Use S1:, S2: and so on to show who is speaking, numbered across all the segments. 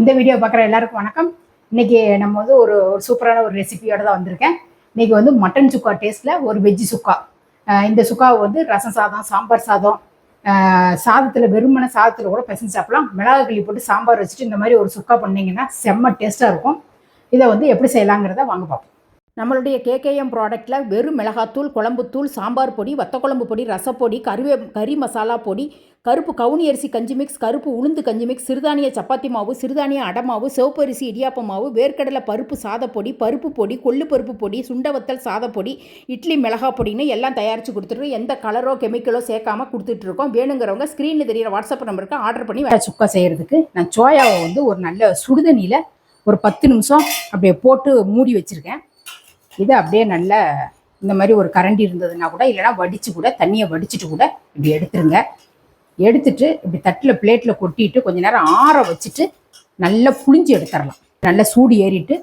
S1: இந்த வீடியோ பார்க்குற எல்லாருக்கும் வணக்கம். இன்னைக்கு நம்ம வந்து ஒரு சூப்பரான ஒரு ரெசிபியோட தான் வந்திருக்கேன். இன்னைக்கு வந்து மட்டன் சுக்கா டேஸ்ட்டில் ஒரு வெஜ்ஜு சுக்கா. இந்த சுக்காவை வந்து ரசம் சாதம், சாம்பார் சாதம், சாதத்தில் வெறுமன சாதத்தில் கூட பிசைஞ்சு சாப்பிடலாம். மிளகா கிள்ளி போட்டு சாம்பார் வச்சுட்டு இந்த மாதிரி ஒரு சுக்கா பண்ணிங்கன்னா செம்ம டேஸ்ட்டாக இருக்கும். இதை வந்து எப்படி செய்யலாங்கிறத வாங்க பார்ப்போம். நம்மளுடைய கேகேஎம் ப்ராடக்ட்டில் வெறும் மிளகாத்தூள், குழம்புத்தூள், சாம்பார் பொடி, வத்தக்குழம்பு பொடி, ரசப்பொடி, கறி மசாலா பொடி, கருப்பு கவுனி அரிசி கஞ்சி மிக்ஸ், கருப்பு உளுந்து கஞ்சி மிக்ஸ், சிறுதானிய சப்பாத்தி மாவு, சிறுதானிய அடமாவு, சிவப்பு அரிசி இடியாப்ப மாவு, வேர்க்கடலை பருப்பு சாதப்பொடி, பருப்பு பொடி, கொள்ளு பருப்பு பொடி, சுண்டவத்தல் சாதப்பொடி, இட்லி மிளகா பொடின்னு எல்லாம் தயாரித்து கொடுத்துட்டு எந்த கலரோ கெமிக்கலோ சேர்க்காமல் கொடுத்துட்ருக்கோம். வேணுங்கிறவங்க ஸ்க்ரீனில் தெரியிற வாட்ஸ்அப் நம்பருக்கு ஆர்டர் பண்ணி வேறு சுக்கா செய்கிறதுக்கு நான் சோயாவை வந்து ஒரு நல்ல சுடுதண்ணியில் ஒரு 10 நிமிஷம் அப்படியே போட்டு மூடி வச்சுருக்கேன். இதை அப்படியே நல்லா இந்த மாதிரி ஒரு கரண்டி இருந்ததுன்னா கூட, இல்லைனா வடித்து கூட, தண்ணியை வடிச்சிட்டு கூட இப்படி எடுத்துருங்க. எடுத்துட்டு இப்படி தட்டில் பிளேட்டில் கொட்டிட்டு கொஞ்சம் நேரம் ஆற வச்சுட்டு நல்லா புளிஞ்சு எடுத்துடலாம். நல்லா சூடு ஏறிட்டு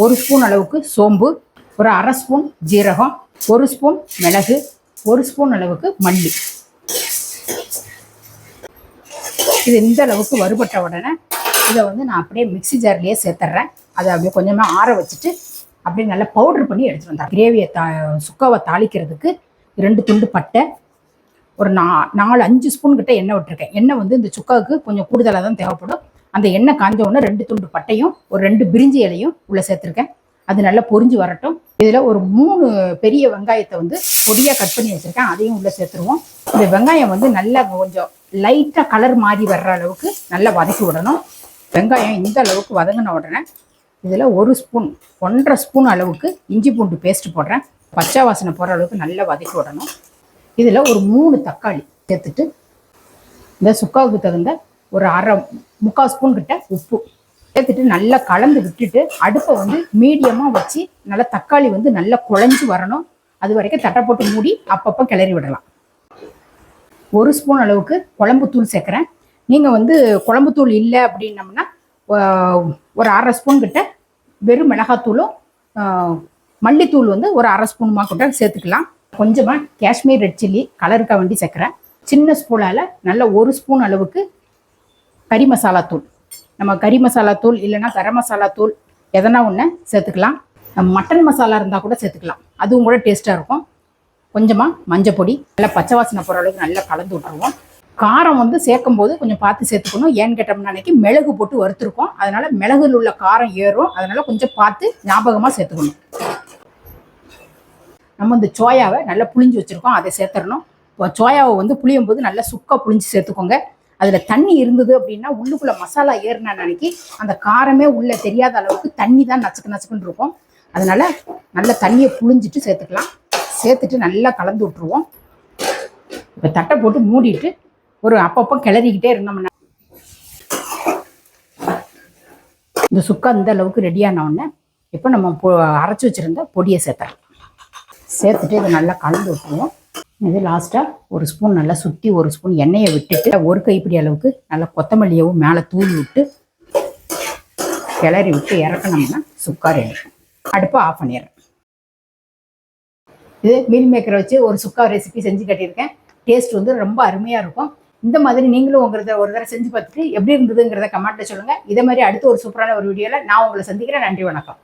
S1: ஒரு ஸ்பூன் அளவுக்கு சோம்பு, ஒரு அரை ஸ்பூன் ஜீரகம், ஒரு ஸ்பூன் மிளகு, ஒரு ஸ்பூன் அளவுக்கு மல்லி, இது இந்த அளவுக்கு வறுபட்ட உடனே இதை வந்து நான் அப்படியே மிக்சி ஜார்லேயே சேர்த்துட்றேன். அதை அப்படியே கொஞ்சமாக ஆற வச்சுட்டு அப்படியே நல்லா பவுட்ரு பண்ணி எடுத்துகிட்டு வந்தேன். கிரேவியை சுக்காவை தாளிக்கிறதுக்கு 2 துண்டு பட்டை, ஒரு 4-5 ஸ்பூன் கிட்ட எண்ணெய் விட்டுருக்கேன். எண்ணெய் வந்து இந்த சுக்காவுக்கு கொஞ்சம் கூடுதலாக தான் தேவைப்படும். அந்த எண்ணெய் காஞ்ச உடனே 2 துண்டு பட்டையும் ஒரு 2 பிரிஞ்சி இலையும் உள்ளே சேர்த்துருக்கேன். அது நல்லா பொரிஞ்சு வரட்டும். இதில் ஒரு 3 பெரிய வெங்காயத்தை வந்து பொடியாக கட் பண்ணி வச்சுருக்கேன், அதையும் உள்ளே சேர்த்துருவோம். இந்த வெங்காயம் வந்து நல்லா கொஞ்சம் லைட்டாக கலர் மாறி வர்ற அளவுக்கு நல்லா வதக்கி விடணும். வெங்காயம் இந்த அளவுக்கு வதங்கின உடனே இதில் 1.5 ஸ்பூன் அளவுக்கு இஞ்சி பூண்டு பேஸ்ட்டு போடுறேன். பச்சை வாசனை போகிற அளவுக்கு நல்லா வதக்கி விடணும். இதில் ஒரு 3 தக்காளி சேர்த்துட்டு இந்த சுக்காவுக்கு தகுந்த ஒரு முக்கால் ஸ்பூன் கிட்ட உப்பு சேர்த்துட்டு நல்லா கலந்து விட்டுட்டு அடுப்பை வந்து மீடியமாக வச்சு நல்லா தக்காளி வந்து நல்லா குழஞ்சி வரணும். அது வரைக்கும் தட்டை போட்டு மூடி அப்பப்போ கிளறி விடலாம். 1 ஸ்பூன் அளவுக்கு குழம்புத்தூள் சேர்க்குறேன். நீங்கள் வந்து குழம்புத்தூள் இல்லை அப்படின்னம்னா ஒரு அரை ஸ்பூன் கிட்ட வெறும் மிளகாத்தூளும் மல்லித்தூள் வந்து ஒரு அரை ஸ்பூனுமா கூட சேர்த்துக்கலாம். கொஞ்சமாக காஷ்மீர் ரெட் சில்லி கலருக்காக வேண்டி சேர்க்குறேன். சின்ன ஸ்பூனால் நல்ல 1 ஸ்பூன் அளவுக்கு கறி மசாலா தூள், நம்ம கறி மசாலா தூள் இல்லைன்னா கரம் மசாலா தூள் எதனா ஒன்று சேர்த்துக்கலாம். மட்டன் மசாலா இருந்தால் கூட சேர்த்துக்கலாம், அதுவும் கூட டேஸ்ட்டாக இருக்கும். கொஞ்சமாக மஞ்சள் பொடி, நல்லா பச்சை வாசனை போகிற அளவுக்கு நல்லா கலந்து விட்டுருவோம். காரம் வந்து சேர்க்கும் போது கொஞ்சம் பார்த்து சேர்த்துக்கணும். ஏன்னு கேட்டோம்னா அன்றைக்கி மிளகு போட்டு வறுத்துருக்கோம், அதனால் மிளகுல உள்ள காரம் ஏறும். அதனால் கொஞ்சம் பார்த்து ஞாபகமாக சேர்த்துக்கணும். நம்ம இந்த சோயாவை நல்லா புளிஞ்சு வச்சுருக்கோம், அதை சேர்த்துடணும். சோயாவை வந்து புளியும் போது நல்லா சுக்கா புளிஞ்சு சேர்த்துக்கோங்க. அதில் தண்ணி இருந்தது அப்படின்னா உள்ளுக்குள்ளே மசாலா ஏறின அன்னைக்கு அந்த காரமே உள்ளே தெரியாத அளவுக்கு தண்ணி தான் நச்சுக்குன்னு இருக்கும். அதனால் நல்லா தண்ணியை புளிஞ்சிட்டு சேர்த்துக்கலாம். சேர்த்துட்டு நல்லா கலந்து விட்டுருவோம். இப்போ தட்டை போட்டு மூடிட்டு ஒரு அப்பப்போ கிளறிக்கிட்டே இருந்தோம்னா இந்த சுக்கா இந்த அளவுக்கு ரெடியான உடனே இப்போ நம்ம அரைச்சி வச்சுருந்த பொடியை சேர்த்துட்டு இதை நல்லா கலந்து விட்டுருவோம். இது லாஸ்ட்டாக 1 ஸ்பூன் நல்லா சுற்றி 1 ஸ்பூன் எண்ணெயை விட்டுட்டு 1 கைப்பிடி அளவுக்கு நல்லா கொத்தமல்லியவும் மேலே தூள் விட்டு கிளறி விட்டு இறக்கணும்னா சுக்கா ரெடி. அடுப்பை ஆஃப் பண்ணிடுறேன். இது மீல் மேக்கரை வச்சு ஒரு சுக்கா ரெசிபி செஞ்சு கட்டியிருக்கேன். டேஸ்ட் வந்து ரொம்ப அருமையாக இருக்கும். இந்த மாதிரி நீங்களும் ஒரு தடவை செஞ்சு பார்த்துட்டு எப்படி இருந்ததுங்கிறத கமெண்ட்டில் சொல்லுங்கள். இதே மாதிரி அடுத்து ஒரு சூப்பரான ஒரு வீடியோவில் நான் உங்களை சந்திக்கிறேன். நன்றி, வணக்கம்.